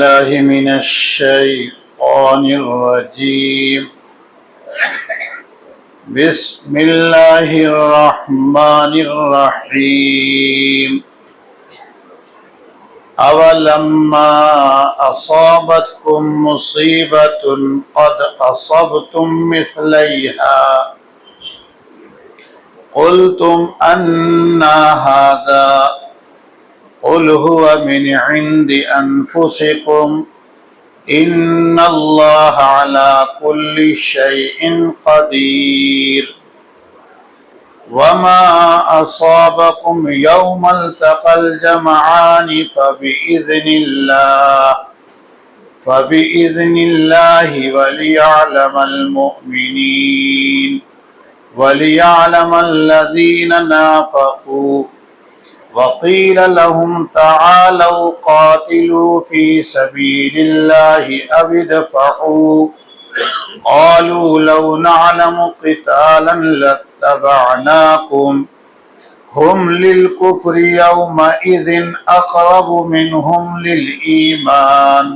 بالله من الشيطان الرجيم. بسم الله الرحمن الرحيم. أولما أصابتكم مصيبة قد أصبتم مثليها قلتم أنى هذا قل هو من عند أنفسكم إن الله على كل شيء قدير. وما أصابكم يوم التقى الجمعان فبإذن الله وليعلم الذين نافقوا. وقيل لهم تعالوا قاتلوا في سبيل الله أو ادفعوا قالوا لو نعلم قتالا لاتبعناكم هم للكفر يومئذ أقرب منهم للإيمان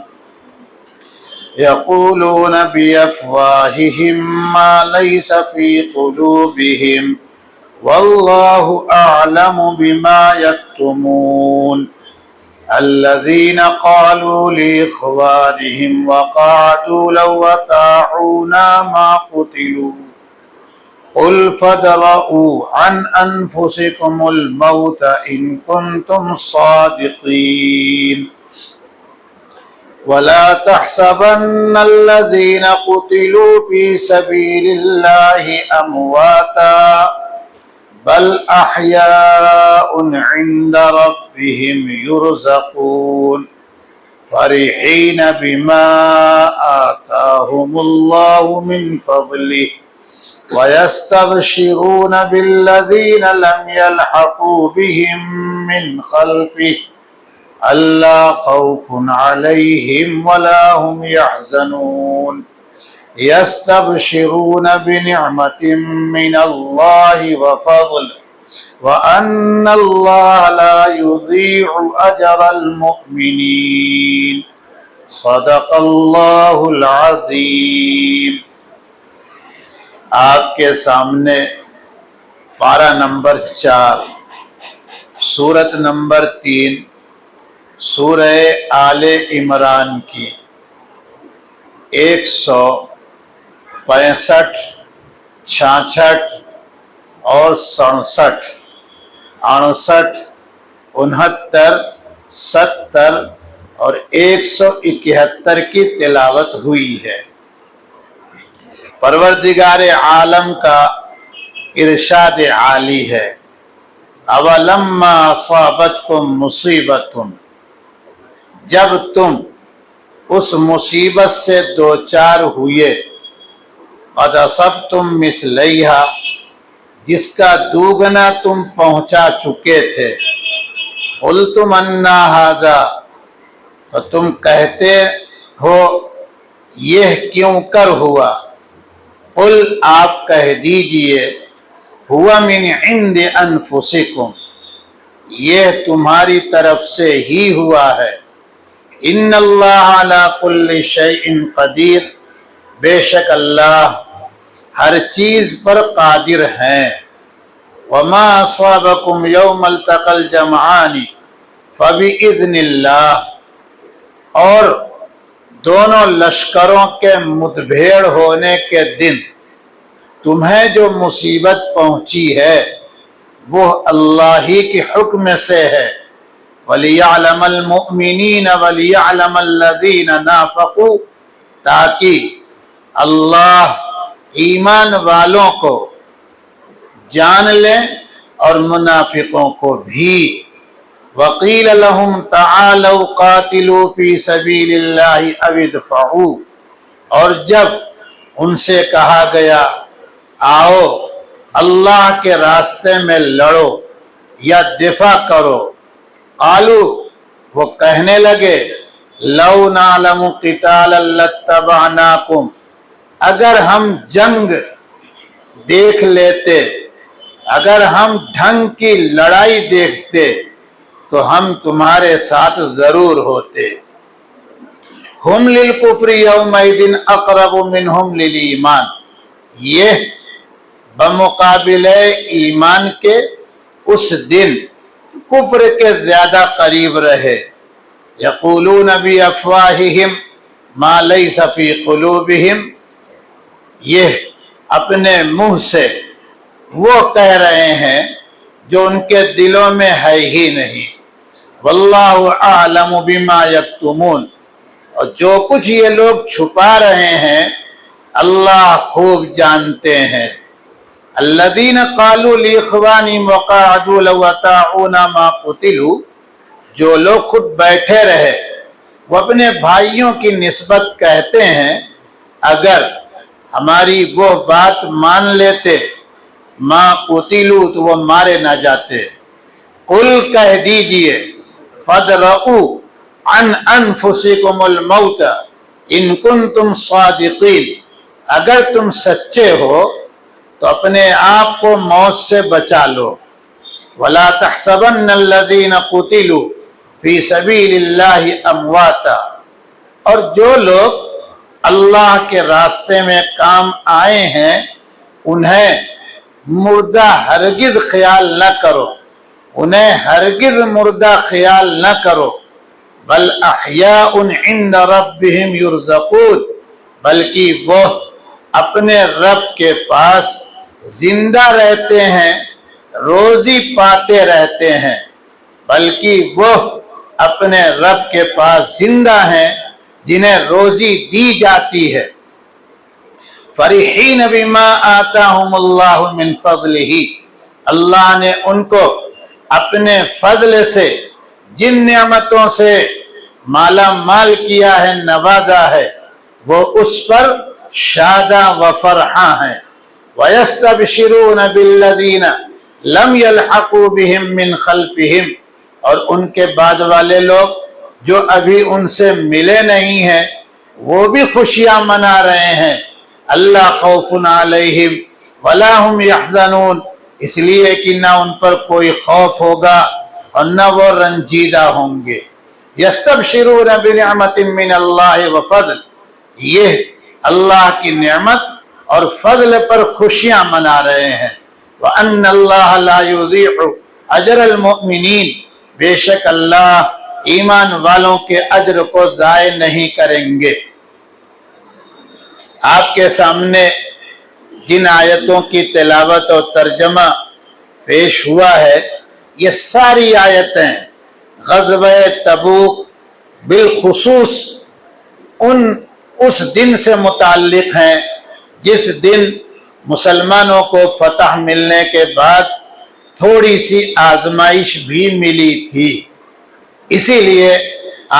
يقولون بأفواههم ما ليس في قلوبهم والله أعلم بما يكتمون. الذين قالوا لإخوانهم وقعدوا لو أطاعونا ما قتلوا قل فادرءوا عن أنفسكم الموت إن كنتم صادقين. ولا تحسبن الذين قتلوا في سبيل الله أمواتا بل أحياء عند ربهم يرزقون فرحين بما آتاهم الله من فضله ويستبشرون بالذين لم يلحقوا بهم من خلفه ألا خوف عليهم ولا هم يحزنون يستبشرون بنعمة من الله وفضل وأن الله لا يضيع أجر المؤمنين. صدق الله العظيم. آپ کے سامنے پارہ نمبر 4 سورت نمبر 3 سورہ آل عمران کی 165 66 اور 67 68 69 70 اور 171 کی تلاوت ہوئی ہے. پروردگار عالم کا ارشاد عالی ہے اولما اصابتکم مصیبت، جب تم اس مصیبت سے دوچار ہوئے قد اصبتم مثلیہا، جس کا دوگنا تم پہنچا چکے تھے قلتم انا ھذا، تو تم کہتے ہو یہ کیوں کر ہوا. قل آپ کہہ دیجئے ہوا من عند انفسکم، یہ تمہاری طرف سے ہی ہوا ہے. ان اللہ علی کل شیء قدیر، بے شک اللہ ہر چیز پر قادر ہیں. وما اصابکم یوم التقى الجمعان فبإذن اللہ، اور دونوں لشکروں کے مدبھیڑ ہونے کے دن تمہیں جو مصیبت پہنچی ہے وہ اللہ ہی کے حکم سے ہے. وَلِيَعْلَمَ الْمُؤْمِنِينَ وَلِيَعْلَمَ الَّذِينَ نَافَقُوا، تاکہ اللہ ایمان والوں کو جان لیں اور منافقوں کو بھی. وَقِيلَ لَهُمْ تَعَالَوْا قَاتِلُوا فِي سَبِيلِ اللَّهِ أَوِ ادْفَعُوا، اور جب ان سے کہا گیا آؤ اللہ کے راستے میں لڑو یا دفاع کرو، قالوا، وہ کہنے لگے لو نعلم قتالا لاتبعناکم، اگر ہم جنگ دیکھ لیتے، اگر ہم ڈھنگ کی لڑائی دیکھتے تو ہم تمہارے ساتھ ضرور ہوتے. ہم للکفر یومئذ اقرب منہم للایمان، یہ بمقابلے ایمان کے اس دن کفر کے زیادہ قریب رہے۔ یقولون بافواہہم ما لیس فی قلوبہم، یہ اپنے منہ سے وہ کہہ رہے ہیں جو ان کے دلوں میں ہے ہی نہیں۔ واللہ اعلم بما یکتمون، اور جو کچھ یہ لوگ چھپا رہے ہیں اللہ خوب جانتے ہیں۔ الذین قالوا لاخوانہم وقعدوا لو اطاعونا ما قتلوا، جو لوگ خود بیٹھے رہے وہ اپنے بھائیوں کی نسبت کہتے ہیں اگر ہماری وہ بات مان لیتے ما قتلوا تو وہ مارے نہ جاتے۔ قل کہہ دیجئے فادرؤوا عن انفسکم الموت ان کنتم صادقین، اگر تم سچے ہو تو اپنے آپ کو موت سے بچا لو۔ ولا تحسبن الذین قتلوا فی سبیل اللہ امواتا، اور جو لوگ اللہ کے راستے میں کام آئے ہیں انہیں مردہ ہرگز خیال نہ کرو، انہیں ہرگز مردہ خیال نہ کرو۔ بل احیاء عند ربہم یرزقون، بلکہ وہ اپنے رب کے پاس زندہ رہتے ہیں، روزی پاتے رہتے ہیں، بلکہ وہ اپنے رب کے پاس زندہ ہیں جنہیں روزی دی جاتی ہے۔ فرحین بما آتاہم اللہ من فضلہ، اللہ نے ان کو اپنے فضل سے جن نعمتوں سے مالا مال کیا ہے، نوازا ہے، وہ اس پر شاداں و فرحاں ہیں۔ وَيَسْتَبْشِرُونَ بِالَّذِينَ لَمْ يَلْحَقُوا بِهِمْ مِنْ خَلْفِهِمْ، اور ان کے بعد والے لوگ جو ابھی ان سے ملے نہیں ہیں وہ بھی خوشیاں منا رہے ہیں۔ اللہ خوف علیہم ولا هم يحزنون، اس لیے کہ نہ ان پر کوئی خوف ہوگا اور نہ وہ رنجیدہ ہوں گے۔ یستبشرون بنعمت من اللہ وفضل، یہ اللہ کی نعمت اور فضل پر خوشیاں منا رہے ہیں۔ وَأَنَّ اللَّهَ لَا يُضِيعُ أَجْرَ الْمُؤْمِنِينَ، بے شک اللہ ایمان والوں کے اجر کو ضائع نہیں کریں گے۔ آپ کے سامنے جن آیتوں کی تلاوت اور ترجمہ پیش ہوا ہے یہ ساری آیتیں غزوہ تبوک بالخصوص اس دن سے متعلق ہیں جس دن مسلمانوں کو فتح ملنے کے بعد تھوڑی سی آزمائش بھی ملی تھی۔ اسی لیے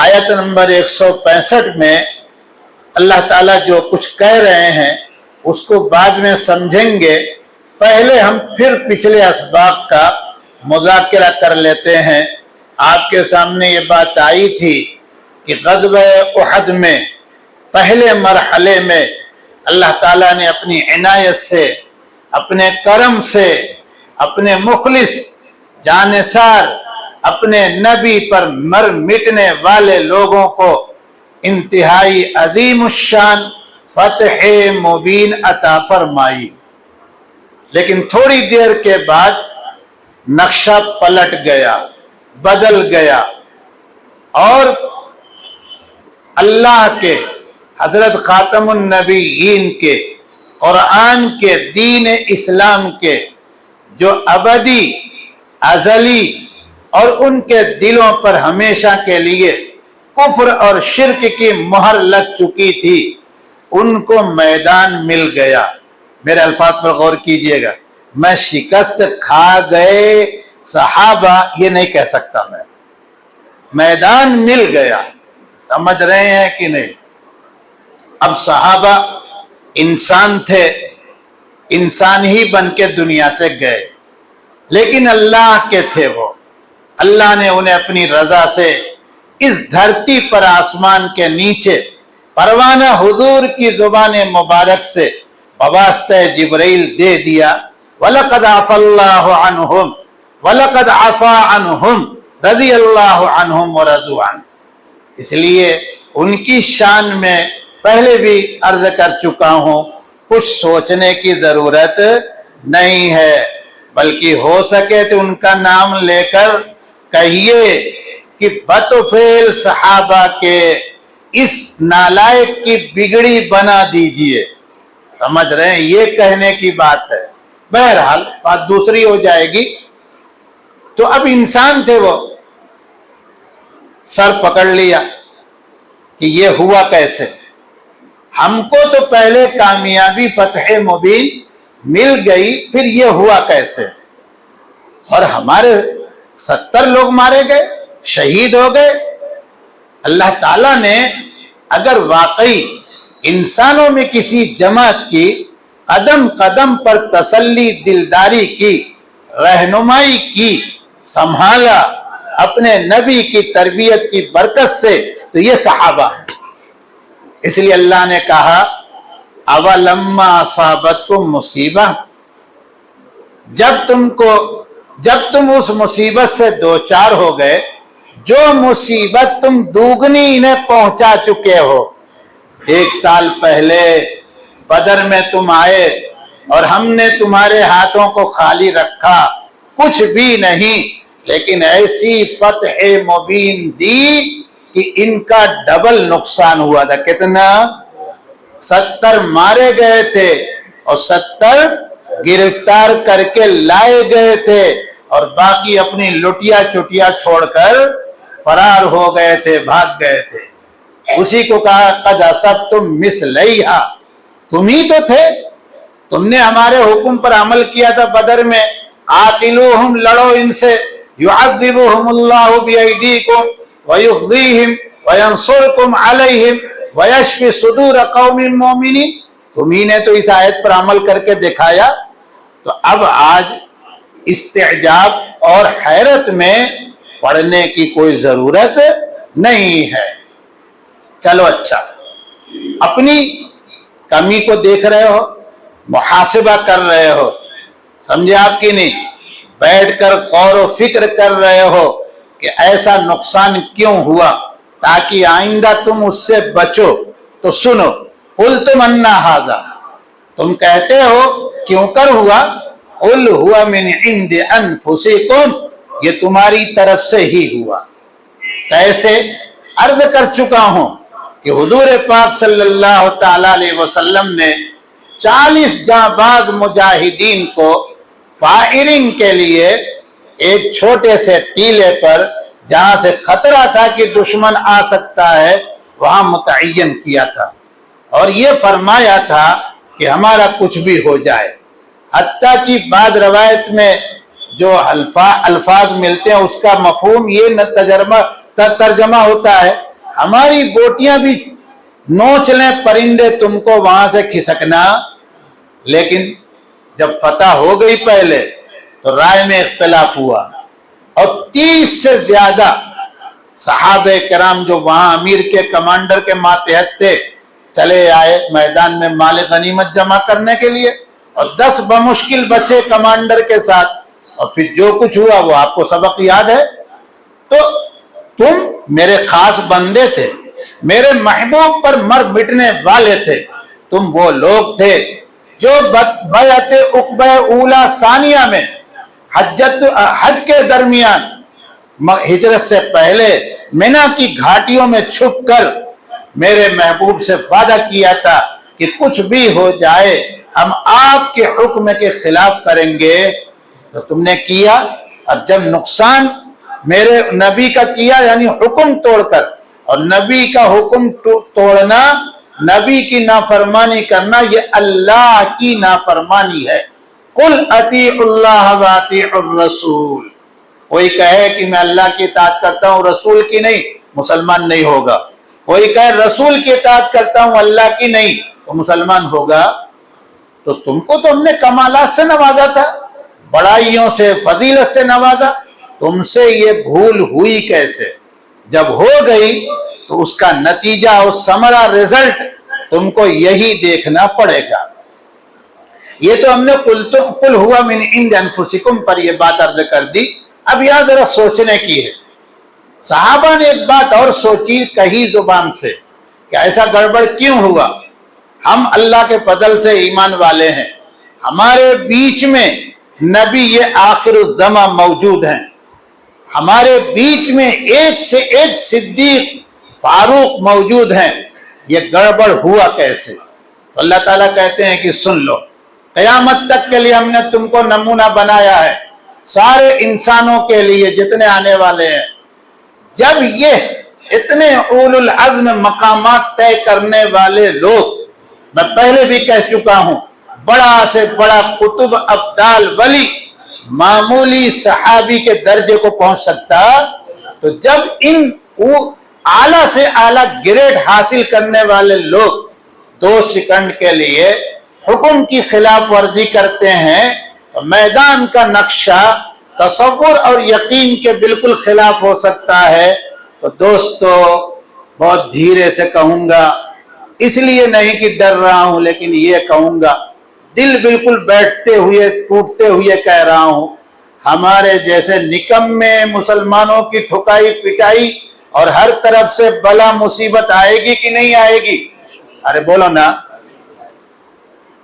آیت نمبر 165 میں اللہ تعالیٰ جو کچھ کہہ رہے ہیں اس کو بعد میں سمجھیں گے، پہلے ہم پھر پچھلے اسباب کا مذاکرہ کر لیتے ہیں۔ آپ کے سامنے یہ بات آئی تھی کہ غزوہ احد میں پہلے مرحلے میں اللہ تعالیٰ نے اپنی عنایت سے، اپنے کرم سے، اپنے مخلص جانثار اپنے نبی پر مر مٹنے والے لوگوں کو انتہائی عظیم الشان فتح مبین عطا فرمائی، لیکن تھوڑی دیر کے بعد نقشہ پلٹ گیا، بدل گیا، اور اللہ کے حضرت خاتم النبیین کے قرآن کے دین اسلام کے جو ابدی ازلی اور ان کے دلوں پر ہمیشہ کے لیے کفر اور شرک کی مہر لگ چکی تھی ان کو میدان مل گیا۔ میرے الفاظ پر غور کیجئے گا، میں شکست کھا گئے صحابہ یہ نہیں کہہ سکتا، میں میدان مل گیا، سمجھ رہے ہیں کہ نہیں؟ اب صحابہ انسان تھے، انسان ہی بن کے دنیا سے گئے، لیکن اللہ کے تھے وہ، اللہ نے انہیں اپنی رضا سے اس دھرتی پر آسمان کے نیچے پروانہ حضور کی زبان مبارک سے بواسطہ جبرائیل دے دیا۔ وَلَقَدْ عَفَا اللَّهُ عَنْهُمْ وَلَقَدْ عَفَا عَنْهُمْ رضی اللہ عنہم وَرَضُوا عَنْهُ، اس لیے ان کی شان میں پہلے بھی عرض کر چکا ہوں، کچھ سوچنے کی ضرورت نہیں ہے، بلکہ ہو سکے تو ان کا نام لے کر کہیے کہ بطفیل صحابہ کے اس نالائق کی بگڑی بنا دیجئے۔ سمجھ رہے ہیں؟ یہ کہنے کی بات ہے۔ بہرحال بات دوسری ہو جائے گی۔ تو اب انسان تھے، وہ سر پکڑ لیا کہ یہ ہوا کیسے؟ ہم کو تو پہلے کامیابی فتح مبین مل گئی، پھر یہ ہوا کیسے؟ اور ہمارے 70 لوگ مارے گئے، شہید ہو گئے۔ اللہ تعالیٰ نے اگر واقعی انسانوں میں کسی جماعت کی قدم قدم پر تسلی دلداری کی، رہنمائی کی، سنبھالا اپنے نبی کی تربیت کی برکت سے، تو یہ صحابہ ہیں۔ اس لیے اللہ نے کہا اولما اصابتکم مصیبہ، جب تم اس مصیبت سے دوچار ہو گئے جو مصیبت تم دوگنی انہیں پہنچا چکے ہو۔ 1 سال پہلے بدر میں تم آئے اور ہم نے تمہارے ہاتھوں کو خالی رکھا، کچھ بھی نہیں، لیکن ایسی فتح مبین دی کہ ان کا ڈبل نقصان ہوا تھا۔ کتنا؟ 70 مارے گئے تھے اور 70 گرفتار کر کے لائے گئے تھے، اور باقی اپنی لٹیا چٹیا چھوڑ کر فرار ہو گئے تھے، بھاگ گئے تھے۔ اسی کو کہا قد اصبتم مثلیھا، تم ہی تو تھے، تم نے ہمارے حکم پر عمل کیا تھا بدر میں، قاتلوہم، لڑو ان سے، یعذبہم اللہ بایدیکم ویخزیہم وینصرکم علیہم ویشفی صدور قوم مومنین، تمہیں نے تو اس آیت پر عمل کر کے دکھایا۔ تو اب آج استعجاب اور حیرت میں پڑھنے کی کوئی ضرورت نہیں ہے۔ چلو اچھا، اپنی کمی کو دیکھ رہے ہو، محاسبہ کر رہے ہو، سمجھے آپ کی نہیں؟ بیٹھ کر غور و فکر کر رہے ہو کہ ایسا نقصان کیوں ہوا، تاکہ آئندہ تم اس سے بچو۔ تو سنو، قلتم انا ھذا، تم کہتے ہو کیوں کر ہوا، قل ہوا من عند انفسکم، یہ تمہاری طرف سے ہی ہوا۔ کیسے؟ عرض کر چکا ہوں کہ حضور پاک صلی اللہ تعالی علیہ وسلم نے 40 جانباز مجاہدین کو فائرنگ کے لیے ایک چھوٹے سے ٹیلے پر، جہاں سے خطرہ تھا کہ دشمن آ سکتا ہے، وہاں متعین کیا تھا، اور یہ فرمایا تھا کہ ہمارا کچھ بھی ہو جائے۔ حتیٰ کہ بعض روایت میں جو الفاظ ملتے ہیں اس کا مفہوم یہ ترجمہ ہوتا ہے، ہماری بوٹیاں بھی نوچ لیں پرندے تم کو وہاں سے کھسکنا۔ لیکن جب فتح ہو گئی پہلے تو رائے میں اختلاف ہوا، اور 30 سے زیادہ صحابہ کرام جو وہاں امیر کے کمانڈر کے ماتحت تھے، چلے آئے میدان میں مال غنیمت جمع کرنے کے لیے، اور 10 بمشکل بچے کمانڈر کے ساتھ، اور پھر جو کچھ ہوا وہ آپ کو سبق یاد ہے۔ تو تم میرے خاص بندے تھے، میرے محبوب پر مر مٹنے والے تھے، تم وہ لوگ تھے جو بیعت عقبہ اولا ثانیہ میں حج کے درمیان ہجرت سے پہلے مینا کی گھاٹیوں میں چھپ کر میرے محبوب سے وعدہ کیا تھا کہ کچھ بھی ہو جائے ہم آپ کے حکم کے خلاف کریں گے۔ تو تم نے کیا۔ اب جب نقصان میرے نبی کا کیا، یعنی حکم توڑ کر، اور نبی کا حکم توڑنا، نبی کی نافرمانی کرنا، یہ اللہ کی نافرمانی ہے۔ قل اطیعوا اللہ واطیعوا الرسول، کوئی کہے کہ میں اللہ کی اطاعت کرتا ہوں رسول کی نہیں، مسلمان نہیں ہوگا۔ کوئی کہے رسول کی اطاعت کرتا ہوں اللہ کی نہیں، تو مسلمان ہوگا۔ تو تم کو تو ہم نے کمالات سے نوازا تھا، بڑائیوں سے، فضیلت سے نوازا، تم سے یہ بھول ہوئی کیسے؟ جب ہو گئی تو اس کا نتیجہ اور ثمرہ، رزلٹ تم کو یہی دیکھنا پڑے گا۔ یہ تو ہم نے قل ہوا من عند انفسکم پر یہ بات عرض کر دی۔ اب یہاں ذرا سوچنے کی ہے، صحابہ نے ایک بات اور سوچی کہی زبان سے کہ ایسا گڑبڑ کیوں ہوا؟ ہم اللہ کے فضل سے ایمان والے ہیں، ہمارے بیچ میں نبی یہ آخر الزمان موجود ہیں، ہمارے بیچ میں ایک سے ایک صدیق فاروق موجود ہیں، یہ گڑبڑ ہوا کیسے؟ اللہ تعالیٰ کہتے ہیں کہ سن لو، قیامت تک کے لیے ہم نے تم کو نمونہ بنایا ہے، سارے انسانوں کے لیے جتنے آنے والے ہیں۔ جب یہ اتنے اولو العزم مقامات طے کرنے والے لوگ، میں پہلے بھی کہہ چکا ہوں، بڑا سے بڑا قطب ابدال ولی معمولی صحابی کے درجے کو پہنچ سکتا، تو جب ان اعلیٰ سے اعلیٰ گریڈ حاصل کرنے والے لوگ 2 سیکنڈ کے لیے حکم کی خلاف ورزی کرتے ہیں تو میدان کا نقشہ تصور اور یقین کے بالکل خلاف ہو سکتا ہے۔ تو دوستو، بہت دھیرے سے کہوں گا، اس لیے نہیں کہ ڈر رہا ہوں، لیکن یہ کہوں گا دل بالکل بیٹھتے ہوئے ٹوٹتے ہوئے کہہ رہا ہوں، ہمارے جیسے نکمے مسلمانوں کی ٹھکائی پٹائی اور ہر طرف سے بلا مصیبت آئے گی کہ نہیں آئے گی؟ ارے بولو نا۔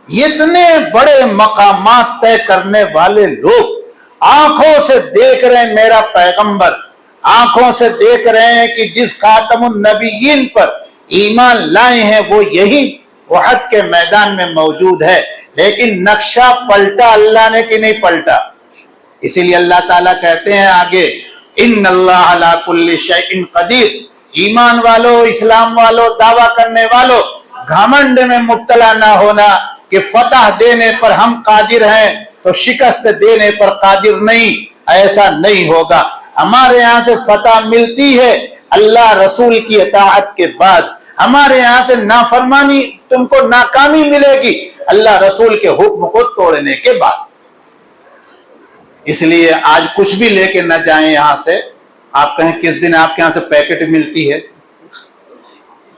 اتنے بڑے مقامات طے کرنے والے لوگ آنکھوں سے دیکھ رہے ہیں میرا پیغمبر، آنکھوں سے دیکھ رہے ہیں کہ جس خاتم النبیین پر ایمان لائے ہیں وہ یہی احد کے میدان میں موجود ہے، لیکن نقشہ پلٹا اللہ نے کہ نہیں پلٹا؟ اسی لیے اللہ تعالیٰ کہتے ہیں آگے، ان اللہ علی کل شیء قدیر، ایمان والو، اسلام والو، دعویٰ کرنے والو، گھمنڈ میں مبتلا نہ ہونا کہ فتح دینے پر ہم قادر ہیں تو شکست دینے پر قادر نہیں، ایسا نہیں ہوگا۔ ہمارے یہاں سے فتح ملتی ہے اللہ رسول کی اطاعت کے بعد، ہمارے یہاں سے نافرمانی، تم کو ناکامی ملے گی اللہ رسول کے حکم کو توڑنے کے بعد۔ اس لیے آج کچھ بھی لے کے نہ جائیں یہاں سے، آپ کہیں کس دن آپ کے یہاں سے پیکٹ ملتی ہے،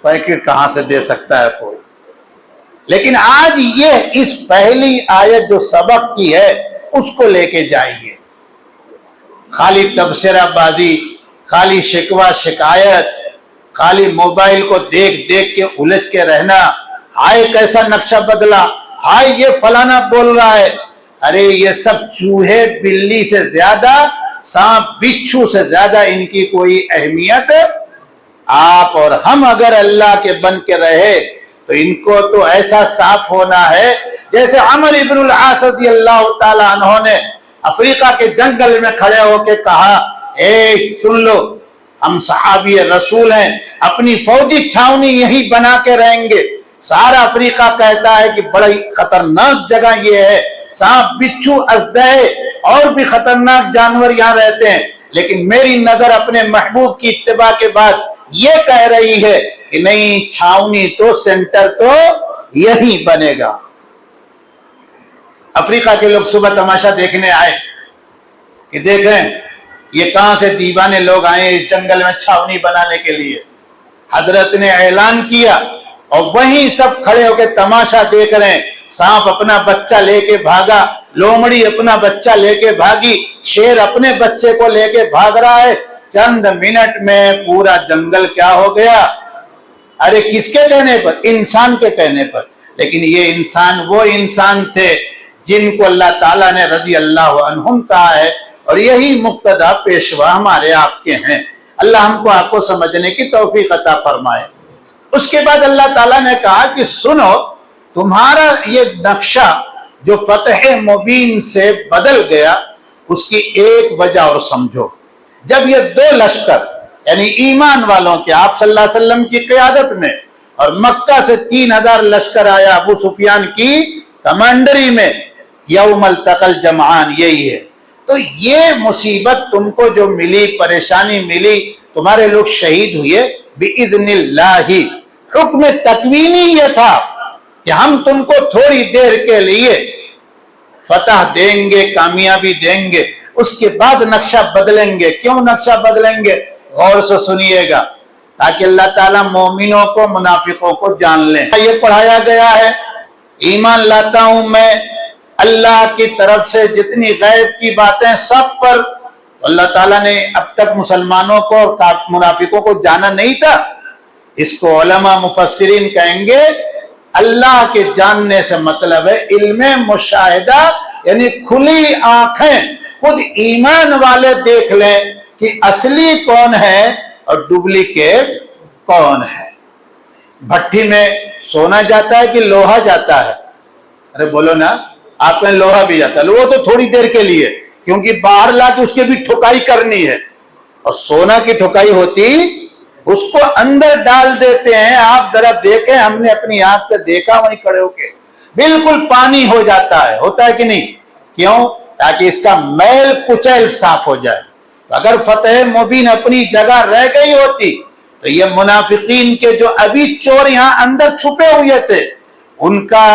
پیکٹ کہاں سے دے سکتا ہے کوئی؟ لیکن آج یہ اس پہلی آیت جو سبق کی ہے اس کو لے کے جائیے۔ خالی تبصرہ بازی، خالی شکوہ شکایت، خالی موبائل کو دیکھ دیکھ کے الجھ کے رہنا، ہائے کیسا نقشہ بدلا، ہائے یہ فلانا بول رہا ہے، ارے یہ سب چوہے بلی سے زیادہ، سانپ بچھو سے زیادہ ان کی کوئی اہمیت آپ اور ہم اگر اللہ کے بن کے رہے تو ان کو تو ایسا صاف ہونا ہے جیسے عمر ابن العاص رضی اللہ تعالیٰ عنہ نے افریقہ کے جنگل میں کھڑے ہو کے کہا، اے سن لو، ہم صحابی رسول ہیں، اپنی فوجی چھاونی یہی بنا کے رہیں گے۔ سارا افریقہ کہتا ہے کہ بڑی خطرناک جگہ یہ ہے، سانپ بچھو اژدہے اور بھی خطرناک جانور یہاں رہتے ہیں، لیکن میری نظر اپنے محبوب کی اتباع کے بعد یہ کہہ رہی ہے کہ نہیں، چھاونی تو سینٹر تو یہی بنے گا۔ افریقہ کے لوگ صبح تماشا دیکھنے آئے کہ دیکھیں یہ کہاں سے دیوانے لوگ آئے اس جنگل میں چھاونی بنانے کے لیے۔ حضرت نے اعلان کیا اور وہیں سب کھڑے ہو کے تماشا دیکھ رہے ہیں، سانپ اپنا بچہ لے کے بھاگا، لومڑی اپنا بچہ لے کے بھاگی، شیر اپنے بچے کو لے کے بھاگ رہا ہے، چند منٹ میں پورا جنگل کیا ہو گیا؟ ارے کس کے کہنے پر؟ انسان کے کہنے پر۔ لیکن یہ انسان وہ انسان تھے جن کو اللہ تعالیٰ نے رضی اللہ عنہم کہا ہے، اور یہی مقتدی پیشوا ہمارے آپ کے ہیں۔ اللہ ہم کو آپ کو سمجھنے کی توفیق عطا فرمائے۔ اس کے بعد اللہ تعالیٰ نے کہا کہ سنو، تمہارا یہ نقشہ جو فتح مبین سے بدل گیا، اس کی ایک وجہ اور سمجھو۔ جب یہ 2 لشکر یعنی ایمان والوں کے آپ صلی اللہ علیہ وسلم کی قیادت میں اور مکہ سے 3000 لشکر آیا ابو سفیان کی کمانڈری میں، یوم التقى الجمعان، یہی ہے۔ تو یہ مصیبت تم کو جو ملی، پریشانی ملی، تمہارے لوگ شہید ہوئے بِإِذْنِ اللَّهِ، حکم تکوینی یہ تھا کہ ہم تم کو تھوڑی دیر کے لیے فتح دیں گے، کامیابی دیں گے، اس کے بعد نقشہ بدلیں گے۔ کیوں نقشہ بدلیں گے؟ غور سے سنیے گا، تاکہ اللہ تعالیٰ مومنوں کو، منافقوں کو جان لیں۔ یہ پڑھایا گیا ہے، ایمان لاتا ہوں میں اللہ کی طرف سے جتنی غیب کی باتیں سب پر اللہ تعالیٰ نے اب تک مسلمانوں کو اور منافقوں کو جانا نہیں تھا؟ اس کو علماء مفسرین کہیں گے اللہ کے جاننے سے مطلب ہے علم مشاہدہ، یعنی کھلی آنکھیں خود ایمان والے دیکھ لیں کہ اصلی کون ہے اور ڈپلیکیٹ کون ہے۔ بھٹی میں سونا جاتا ہے کہ لوہا جاتا ہے؟ ارے بولو نا، آپ میں لوہا بھی جاتا ہے، وہ تو تھوڑی دیر کے لیے، کیونکہ باہر لا کے اس کے بھی ٹھکائی کرنی ہے، اور سونا کی ٹھکائی ہوتی اس کو اندر ڈال دیتے ہیں۔ آپ ذرا دیکھیں، ہم نے اپنی آنکھ سے دیکھا وہیں کھڑے ہو کے، بالکل پانی ہو جاتا ہے، ہوتا ہے کہ نہیں؟ کیوں؟ تاکہ اس کا میل کچیل صاف ہو جائے۔ اگر فتح مبین اپنی جگہ رہ گئی ہوتی تو یہ منافقین کے جو ابھی چور یہاں اندر چھپے ہوئے تھے، ان کا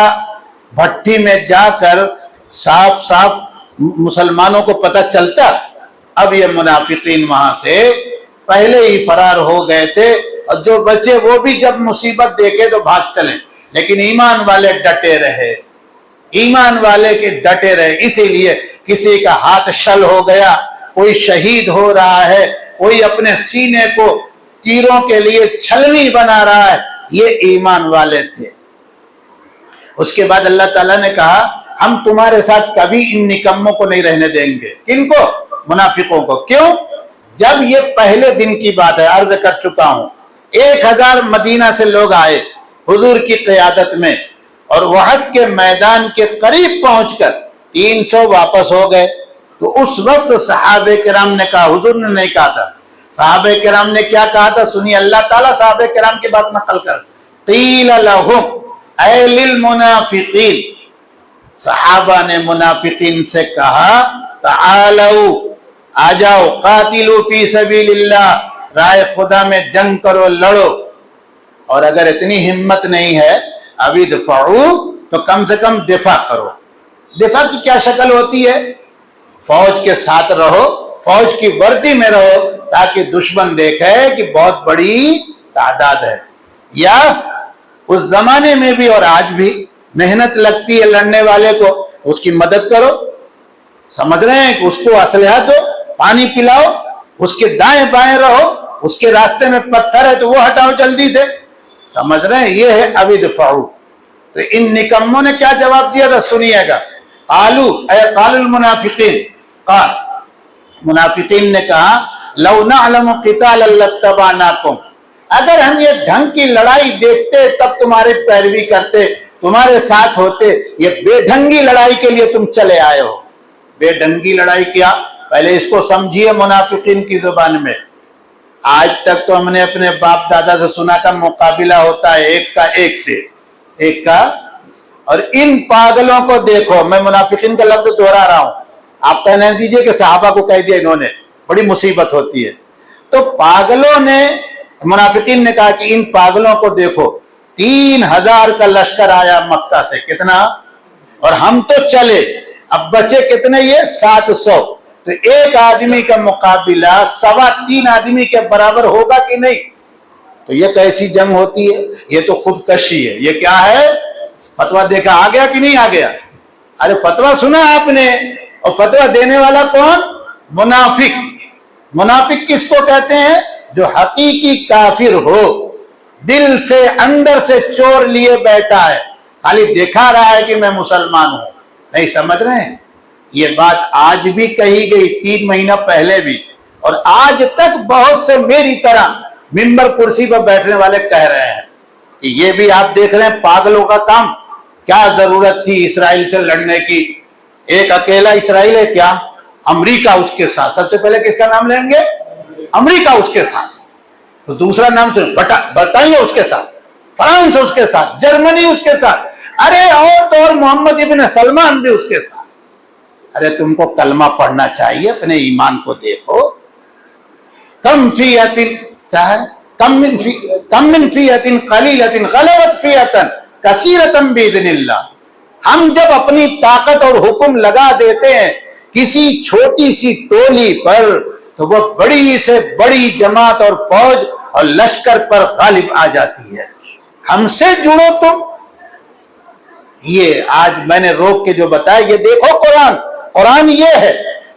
بھٹی میں جا کر صاف صاف مسلمانوں کو پتہ چلتا۔ اب یہ منافقین وہاں سے پہلے ہی فرار ہو گئے تھے، اور جو بچے وہ بھی جب مصیبت دیکھے تو بھاگ چلیں، لیکن ایمان والے ڈٹے رہے، ایمان والے کے ڈٹے رہے۔ اسی لیے کسی کا ہاتھ شل ہو گیا، کوئی شہید ہو رہا ہے، کوئی اپنے سینے کو تیروں کے لیے چھلنی بنا رہا ہے، یہ ایمان والے تھے۔ اس کے بعد اللہ تعالیٰ نے کہا ہم تمہارے ساتھ کبھی ان نکموں کو نہیں رہنے دیں گے۔ کن کو؟ منافقوں کو۔ کیوں؟ جب یہ پہلے دن کی بات ہے، عرض کر چکا ہوں، 1000 مدینہ سے لوگ آئے حضور کی قیادت میں، اور وحد کے میدان کے قریب پہنچ کر 300 واپس ہو گئے۔ تو اس وقت صحابہ کرام نے کہا، حضور نے نہیں کہا تھا، صحابہ کرام نے کیا کہا تھا؟ سنیے، اللہ تعالیٰ صحابہ کرام کی بات نقل کر، قیل لہم اے للمنافقین، صحابہ نے منافقین سے کہا تعالوا، آ جاؤ، قاتلوا فی سبیل اللہ، راہ خدا میں جنگ کرو، لڑو، اور اگر اتنی ہمت نہیں ہے ابھی دفعوا، تو کم سے کم دفاع کرو۔ دفاع کی کیا شکل ہوتی ہے؟ فوج کے ساتھ رہو، فوج کی وردی میں رہو، تاکہ دشمن دیکھے کہ بہت بڑی تعداد ہے۔ یا اس زمانے میں بھی اور آج بھی محنت لگتی ہے لڑنے والے کو، اس کی مدد کرو، سمجھ رہے ہیں کہ اس کو اسلحہ دو، پانی پلاؤ، اس کے دائیں بائیں رہو، اس کے راستے میں پتھر ہے تو وہ ہٹاؤ جلدی سے، سمجھ رہے ہیں؟ یہ ہے ابھی دفعوا۔ تو ان نکموں نے کیا جواب دیا تھا؟ سنیے گا، قالوا اے قال المنافقین، قال منافقین نے کہا لو نعلم قتالا لاتبعناکم، اگر ہم یہ ڈھنگ کی لڑائی دیکھتے تب تمہارے پیروی کرتے، تمہارے ساتھ ہوتے، یہ بے ڈھنگی لڑائی کے لیے تم چلے آئے ہو۔ بے ڈھنگی لڑائی کیا؟ پہلے اس کو سمجھیے منافقین کی زبان میں۔ آج تک تو ہم نے اپنے باپ دادا سے سنا تھا مقابلہ ہوتا ہے ایک کا ایک سے، ایک کا، اور ان پاگلوں کو دیکھو، میں منافقین کا لفظ دوہرا رہا ہوں، آپ کہنے دیجئے کہ صحابہ کو کہہ دیا انہوں نے، بڑی مصیبت ہوتی ہے۔ تو پاگلوں نے، منافقین نے کہا کہ ان پاگلوں کو دیکھو، 3000 کا لشکر آیا مکہ سے، کتنا؟ اور ہم تو چلے، اب بچے کتنے؟ یہ 700۔ تو ایک آدمی کا مقابلہ 3.25 آدمی کے برابر ہوگا کہ نہیں؟ تو یہ کیسی جنگ ہوتی ہے؟ یہ تو خودکشی ہے۔ یہ کیا ہے؟ فتویٰ دیکھا آ گیا کہ نہیں آ گیا؟ ارے فتویٰ سنا آپ نے، اور فتویٰ دینے والا کون؟ منافق۔ منافق کس کو کہتے ہیں؟ جو حقیقی کافر ہو، دل سے اندر سے چور لیے بیٹھا ہے، خالی دکھا رہا ہے کہ میں مسلمان ہوں۔ نہیں سمجھ رہے ہیں؟ یہ بات آج بھی کہی گئی، 3 مہینہ پہلے بھی، اور آج تک بہت سے میری طرح ممبر کرسی پر بیٹھنے والے کہہ رہے ہیں کہ یہ بھی آپ دیکھ رہے ہیں پاگلوں کا کام۔ کیا ضرورت تھی اسرائیل سے لڑنے کی؟ ایک اکیلا اسرائیل ہے کیا؟ امریکہ اس کے ساتھ، سب سے پہلے کس کا نام لیں گے؟ امریکہ اس کے ساتھ، تو دوسرا نام سے برطانیہ اس کے ساتھ، فرانس اس کے ساتھ، جرمنی اس کے ساتھ، ارے اور تو اور محمد ابن سلمان بھی اس کے ساتھ۔ ارے تم کو کلمہ پڑھنا چاہیے، اپنے ایمان کو دیکھو۔ کم فیۃ، کیا ہے؟ کم من فیۃ قلیلۃ غلبت فیۃ کثیرۃ باذن اللہ۔ ہم جب اپنی طاقت اور حکم لگا دیتے ہیں کسی چھوٹی سی ٹولی پر، تو وہ بڑی سے بڑی جماعت اور فوج اور لشکر پر غالب آ جاتی ہے۔ ہم سے جڑو تم۔ یہ آج میں نے روک کے جو بتایا، یہ دیکھو قرآن، قرآن یہ ہے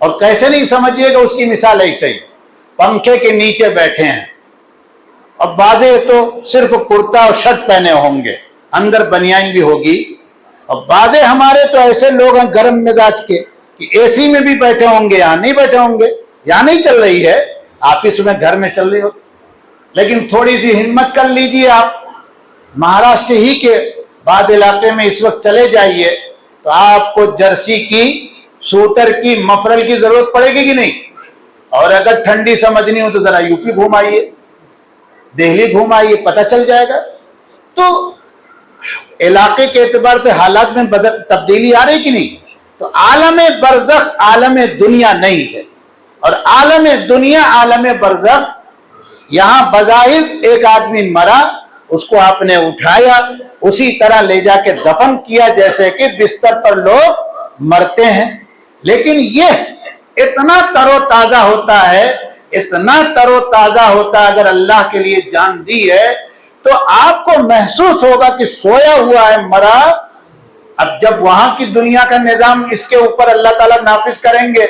اور کیسے نہیں سمجھیے گا، اس کی مثال ایسے ہی، پنکھے کے نیچے بیٹھے ہیں اور بعضے تو صرف کرتا اور شرٹ پہنے ہوں گے، اندر بنیان بھی ہوگی، اور بعضے ہمارے تو ایسے لوگ ہیں گرم مزاج کے کہ اے سی میں بھی بیٹھے ہوں گے، یہاں نہیں بیٹھے ہوں گے، یہاں نہیں چل رہی ہے، آفس میں گھر میں چل رہی ہو، لیکن تھوڑی سی ہمت کر لیجئے، آپ مہاراشٹر ہی کے بعض علاقے میں اس وقت چلے جائیے تو آپ کو جرسی کی، سوٹر کی، مفرل کی ضرورت پڑے گی کہ نہیں؟ اور اگر ٹھنڈی سمجھنی ہو تو ذرا یو پی گھوم آئیے، دہلی گھوم آئیے، پتہ چل جائے گا۔ تو علاقے کے اعتبار سے حالات میں تبدیلی آ رہی کہ نہیں؟ تو عالم برزخ عالم دنیا نہیں ہے، اور عالم دنیا عالم برزخ، یہاں بظاہر ایک آدمی مرا، اس کو آپ نے اٹھایا، اسی طرح لے جا کے دفن کیا جیسے کہ بستر پر لوگ مرتے ہیں، لیکن یہ اتنا تر و تازہ ہوتا ہے، اتنا تر و تازہ ہوتا ہے، اگر اللہ کے لیے جان دی ہے تو آپ کو محسوس ہوگا کہ سویا ہوا ہے، مرا۔ اب جب وہاں کی دنیا کا نظام اس کے اوپر اللہ تعالیٰ نافذ کریں گے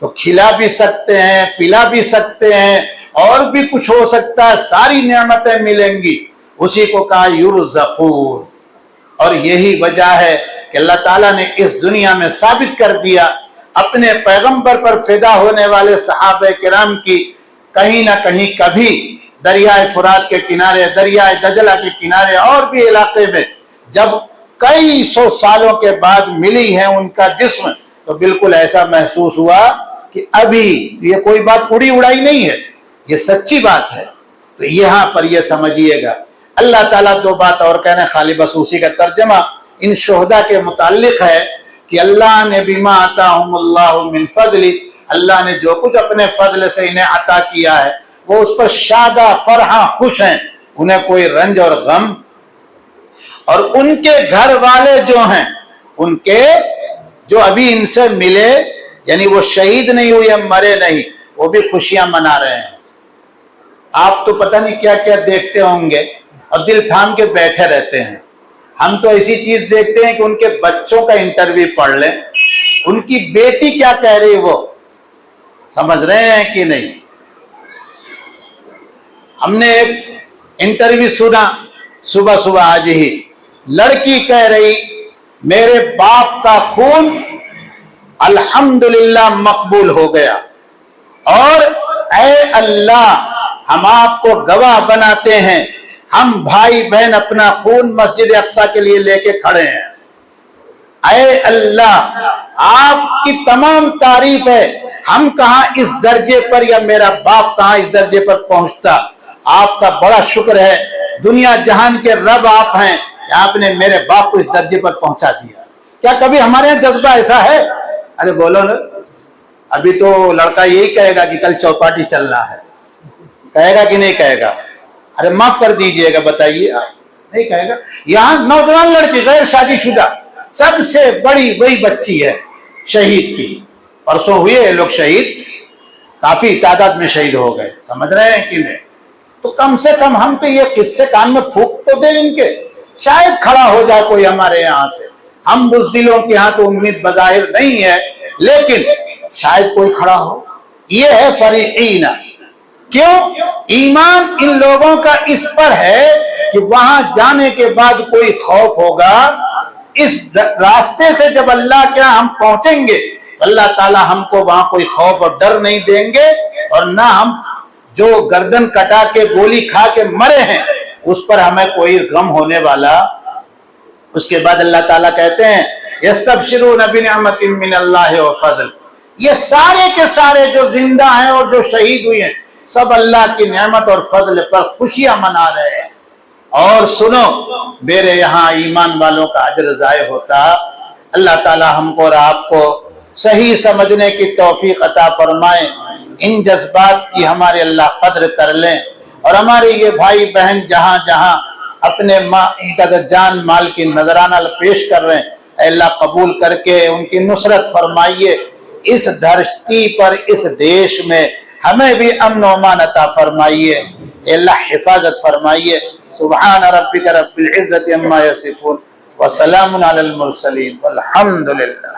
تو کھلا بھی سکتے ہیں، پلا بھی سکتے ہیں، اور بھی کچھ ہو سکتا ہے، ساری نعمتیں ملیں گی۔ اسی کو کہا یرزقون، اور یہی وجہ ہے کہ اللہ تعالیٰ نے اس دنیا میں ثابت کر دیا اپنے پیغمبر پر فدا ہونے والے صحابہ کرام کی، کہیں نہ کہیں کبھی دریائے فرات کے کنارے، دریائے دجلہ کے کنارے، اور بھی علاقے میں جب کئی سو سالوں کے بعد ملی ہے ان کا جسم، تو بالکل ایسا محسوس ہوا کہ ابھی یہ کوئی بات اڑی اڑائی نہیں ہے، یہ سچی بات ہے۔ تو یہاں پر یہ سمجھیے گا، اللہ تعالیٰ دو بات اور کہنے، خالی بس اسی کا ترجمہ ان شہداء کے متعلق ہے کہ اللہ نے بما آتاہم اللہ من فضل، اللہ نے جو کچھ اپنے فضل سے انہیں عطا کیا ہے وہ اس پر شادہ فرحاں خوش ہیں، انہیں کوئی رنج اور غم، اور ان کے گھر والے جو ہیں، ان کے جو ابھی ان سے ملے، یعنی وہ شہید نہیں ہوئے، مرے نہیں، وہ بھی خوشیاں منا رہے ہیں۔ آپ تو پتہ نہیں کیا کیا دیکھتے ہوں گے اور دل تھام کے بیٹھے رہتے ہیں، ہم تو ایسی چیز دیکھتے ہیں کہ ان کے بچوں کا انٹرویو پڑھ لیں، ان کی بیٹی کیا کہہ رہی وہ سمجھ رہے ہیں کہ نہیں؟ ہم نے ایک انٹرویو سنا صبح صبح آج ہی، لڑکی کہہ رہی میرے باپ کا خون الحمدللہ مقبول ہو گیا، اور اے اللہ ہم آپ کو گواہ بناتے ہیں، ہم بھائی بہن اپنا خون مسجد اقصی کے لیے لے کے کھڑے ہیں، اے اللہ آپ کی تمام تعریف ہے، ہم کہاں اس درجے پر، یا میرا باپ کہاں اس درجے پر پہنچتا، آپ کا بڑا شکر ہے، دنیا جہان کے رب آپ ہیں، آپ نے میرے باپ کو اس درجے پر پہنچا دیا۔ کیا کبھی ہمارے یہاں جذبہ ایسا ہے؟ ارے بولو نا، ابھی تو لڑکا یہی کہے گا کہ کل چوپاٹی چلنا ہے، کہے گا کہ نہیں کہے گا؟ ارے معاف کر دیجئے گا، بتائیے آپ نہیں کہے گا؟ یہاں نوجوان لڑکی غیر شادی شدہ سب سے بڑی وہی بچی ہے شہید کی، پرسوں ہوئے یہ لوگ شہید، کافی تعداد میں شہید ہو گئے، سمجھ رہے ہیں کہ نہیں؟ تو کم سے کم ہم پہ یہ قصے کان میں پھونک تو دیں ان کے، شاید کھڑا ہو جائے کوئی ہمارے یہاں سے۔ ہم بزدلوں کے ہاں تو امید بظاہر نہیں ہے، لیکن شاید کوئی کھڑا ہو۔ یہ ہے فریحین، کیوں؟ ایمان ان لوگوں کا اس پر ہے کہ وہاں جانے کے بعد کوئی خوف ہوگا، اس راستے سے جب اللہ کے ہم پہنچیں گے اللہ تعالیٰ ہم کو وہاں کوئی خوف اور ڈر نہیں دیں گے، اور نہ ہم جو گردن کٹا کے گولی کھا کے مرے ہیں اس پر ہمیں کوئی غم ہونے والا۔ اس کے بعد اللہ تعالیٰ کہتے ہیں یستبشرون بنعمت من اللہ وفضل، یہ سارے کے سارے جو زندہ ہیں اور جو شہید ہوئے ہیں سب اللہ کی نعمت اور فضل پر خوشیاں منا رہے ہیں۔ اور سنو، میرے یہاں ایمان والوں کا اجر ضائع ہوتا۔ اللہ تعالی ہم کو اور آپ کو صحیح سمجھنے کی توفیق عطا فرمائے، ان جذبات کی ہمارے اللہ قدر کر لیں، اور ہمارے یہ بھائی بہن جہاں جہاں اپنے جان مال کی نذرانہ پیش کر رہے ہیں، اے اللہ قبول کر کے ان کی نصرت فرمائیے، اس دھرتی پر اس دیش میں ہمیں بھی امن و امان عطا فرمائیے، اے اللہ حفاظت فرمائیے۔ سبحان ربک رب العزت عما یصفون وسلام علی المرسلین والحمد للہ۔